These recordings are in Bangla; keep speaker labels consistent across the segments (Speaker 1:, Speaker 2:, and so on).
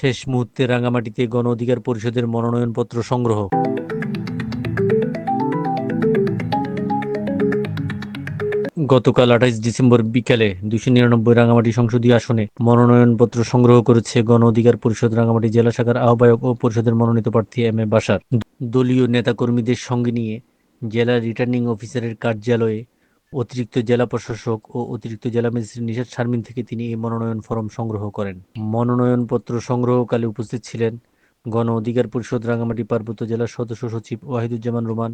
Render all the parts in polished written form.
Speaker 1: শেষ মুহূর্তে রাঙামাটিতে গণ অধিকার পরিষদের মনোনয়নপত্র সংগ্রহ। গতকাল 28 ডিসেম্বর বিকেলে 299 রাঙামাটি সংসদীয় আসনে মনোনয়নপত্র সংগ্রহ করেছে গণ অধিকার পরিষদ রাঙামাটি জেলা শাখার আহ্বায়ক ও পরিষদের মনোনীত প্রার্থী এম এ বাশার। দলীয় নেতাকর্মীদের সঙ্গে নিয়ে জেলা রিটার্নিং অফিসারের কার্যালয়ে অতিরিক্ত জেলা প্রশাসক ও অতিরিক্ত জেলা ম্যাজিস্ট্রেট নিশাত শারমিন থেকে তিনি এই মনোনয়ন ফরম সংগ্রহ করেন। মনোনয়নপত্র সংগ্রহকালে উপস্থিত ছিলেন গণ অধিকার পরিষদ রাঙামাটি পার্বত্য জেলার সদস্য সচিব ওয়াহিদুজ্জামান রোমান,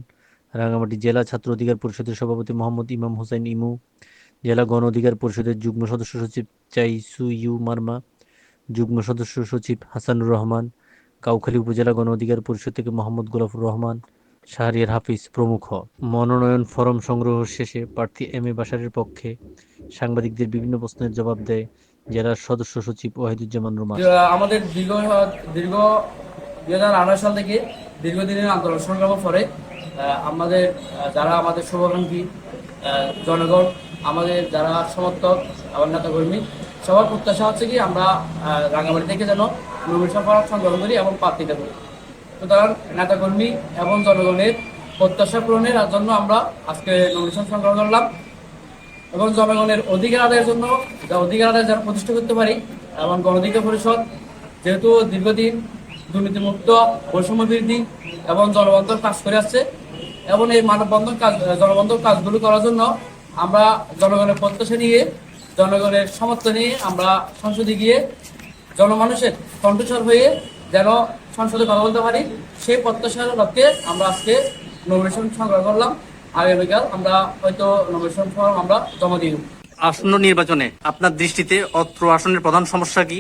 Speaker 1: রাঙামাটি জেলা ছাত্র অধিকার পরিষদের সভাপতি মোহাম্মদ ইমাম হোসেন ইমু, জেলা গণ অধিকার পরিষদের যুগ্ম সদস্য সচিব চাইসু ইউ মার্মা, যুগ্ম সদস্য সচিব হাসানুর রহমান, কাউখালী উপজেলা গণ অধিকার পরিষদ থেকে মোহাম্মদ গোলাফুর রহমান, শাহরিয়ার হাফিজ প্রমুখ। মনোনয়ন ফরম সংগ্রহ শেষে প্রার্থী এম এ বাশারের পক্ষে সাংবাদিকদের বিভিন্ন প্রশ্নের জবাব দেয় জেলার সদস্য সচিব ওয়াহিদুজ্জামান রোমান।
Speaker 2: আমাদের দীর্ঘ দীর্ঘ 2018 সাল থেকে দীর্ঘদিনের আন্দোলন সংগ্রামের পরে আমাদের যারা আমাদের শুভাকাঙ্ক্ষী জনগণ, আমাদের যারা সমর্থক, আমার নেতাকর্মী, সবার প্রত্যাশা হচ্ছে কি আমরা রাঙামাটি থেকে যেন নমিনেশন ফরম সংগ্রহ করি এবং প্রার্থী দেব। সুতরাং নেতাকর্মী এবং জনগণের প্রত্যাশা পূরণের জন্য আমরা আজকে নমিনেশন সংগ্রহ করলাম এবং জনগণের অধিকার আদায়ের জন্য অধিকার আদায় যেন প্রতিষ্ঠা করতে পারি। এবং গণ অধিকার পরিষদ যেহেতু দীর্ঘদিন দুর্নীতিমুক্ত, বৈষম্য বিরোধী এবং জনবন্ধন কাজ করে আসছে এবং এই মানববন্ধন কাজ জনবন্ধন কাজগুলো করার জন্য আমরা জনগণের প্রত্যাশা নিয়ে, জনগণের সমর্থন নিয়ে আমরা সংসদে গিয়ে জনমানুষের কণ্ঠস্বর হয়ে যেন সংসদে কথা বলতে পারি, সেই প্রত্যাশার লক্ষ্যে আমরা আজকে নমিনেশন সংগ্রহ করলাম। আগামীকাল আমরা হয়তো নমিনেশন ফর্ম আমরা জমা দিব।
Speaker 3: আসন্ন নির্বাচনে আপনার দৃষ্টিতে অত্র আসনের প্রধান সমস্যা কি?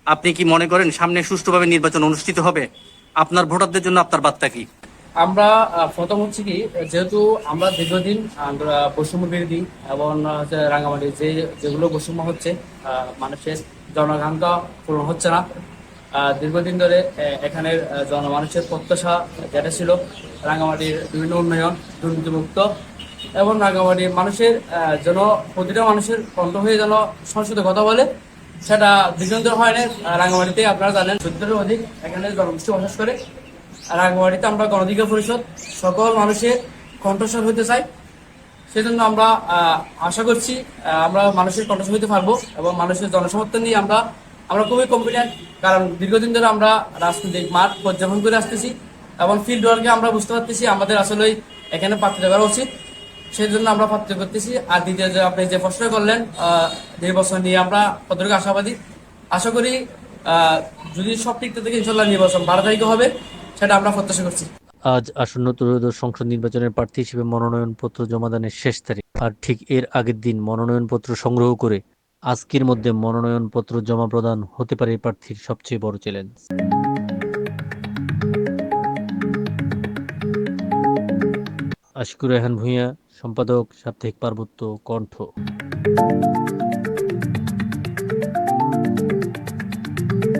Speaker 3: আপনি কি মনে করেন সামনে সুষ্ঠুভাবে নির্বাচন অনুষ্ঠিত হবে? আপনার ভোটারদের জন্য আপনার বার্তা কি?
Speaker 2: আমরা প্রথম হচ্ছে কি, যেহেতু আমরা দীর্ঘদিন বৈষম্য বিরোধী এবং রাঙামাটি যেগুলো বৈষম্য হচ্ছে, মানুষের জনকাঙ্ক্ষা পূরণ হচ্ছে না। দীর্ঘদিন ধরে এখানের জনমানুষের প্রত্যাশা যেটা ছিল রাঙামাটির বিভিন্ন উন্নয়ন, দুর্নীতিমুক্ত এবং রাঙামাটির মানুষের যেন প্রতিটা মানুষের কণ্ঠ হয়ে যেন সংসদে কথা বলে, সেটা দীর্ঘদিন ধরে হয় না। রাঙামাটিতে আপনারা জানেন 14-এর অধিক এখানে জনগোষ্ঠী বসবাস করে। রাঙামাটিতে আমরা গণ অধিকার পরিষদ সকল মানুষের কণ্ঠস্বর হতে চাই। সেজন্য আমরা আশা করছি আমরা মানুষের কণ্ঠস্বর হতে পারবো এবং মানুষের জনসমর্থন নিয়ে আমরা খুবই কনফিডেন্ট। কারণ দীর্ঘদিন ধরে আমরা রাজনৈতিক মাঠ পর্যবেক্ষণ করে আসতেছি এবং ফিল্ড ওয়ার্কে আমরা বুঝতে পারতেছি আমাদের আসলে এখানে প্রার্থী করা উচিত। সেই জন্য আমরা প্রার্থী করতেছি। আর দ্বিতীয় যে আপনি যে প্রশ্ন করলেন নির্বাচন নিয়ে আমরা কতটুকু আশাবাদী, আশা করি যদি সব ঠিক থাকে ইনশাল্লাহ নির্বাচন 12 তারিখে হবে, সেটা আমরা প্রত্যাশা করছি।
Speaker 1: আজ আসন্ন ত্রয়োদশ সংসদ নির্বাচনের প্রার্থী হিসেবে মনোনয়নপত্র জমাদানের শেষ তারিখ। আর ঠিক এর আগের দিন মনোনয়নপত্র সংগ্রহ করে আজকের মধ্যে মনোনয়নপত্র জমা প্রদান হতে পারে এই প্রার্থীর সবচেয়ে বড় চ্যালেঞ্জ। আশিকুর রেহান ভূঁইয়া, সম্পাদক, সাপ্তাহিক পার্বত্য কণ্ঠ।